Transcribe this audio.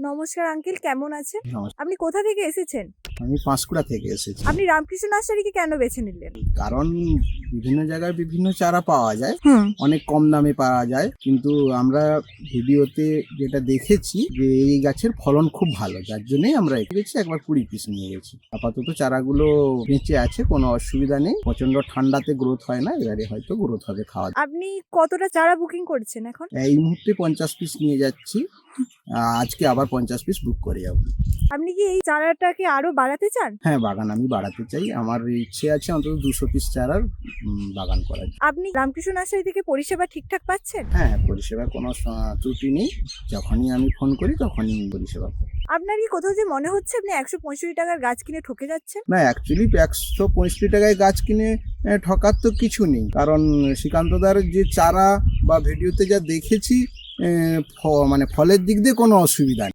নমস্কার আঙ্কেল, কেমন আছেন? নমস্কার। আপনি কোথা থেকে এসেছেন? আমি পাঁশকুড়া থেকে এসেছি। আপনি রামকৃষ্ণ নার্সারিকে কেন বেছে নিলেন? কারণ বিভিন্ন জায়গায় বিভিন্ন চারা পাওয়া যায়, হুম। অনেক কম দামে পাওয়া যায়, কিন্তু আমরা ভিডিওতে যেটা দেখেছি যে এই গাছের ফলন খুব ভালো, যার জন্যই আমরা গেছি, একবার 20 পিস নিয়ে গেছি। আপাতত চারাগুলো বেঁচে আছে, কোনো অসুবিধা নেই। প্রচন্ড ঠান্ডাতে গ্রোথ হয় না, এবারে হয়তো গ্রোথ হবে খাওয়া। আপনি কতটা চারা বুকিং করেছেন এখন? এই মুহূর্তে 50 পিস নিয়ে যাচ্ছি, আজকে আবার 50 পিস বুক করে যাবো। আপনি কি এই চারাটাকে আরো বাড়াতে চান? হ্যাঁ, বাগান আমি বাড়াতে চাই। আমার ইচ্ছে আছে অন্তত 200 পিস চারার বাগান করার। আপনি রামকৃষ্ণ নার্সারি থেকে পরিষেবা ঠিকঠাক পাচ্ছেন? হ্যাঁ, পরিষেবার কোনো ত্রুটি নেই। যখনই আমি ফোন করি তখনই পরিষেবা পাই। আপনার কি কোথাও যে মনে হচ্ছে আপনি 165 টাকার গাছ কিনে ঠকে যাচ্ছেন? না, অ্যাকচুয়ালি 165 টাকায় গাছ কিনে ঠকার তো কিছু নেই। কারণ শ্রীকান্তদার যে চারা বা ভিডিওতে যা দেখেছি, মানে ফলের দিক দিয়ে কোনো অসুবিধা নেই।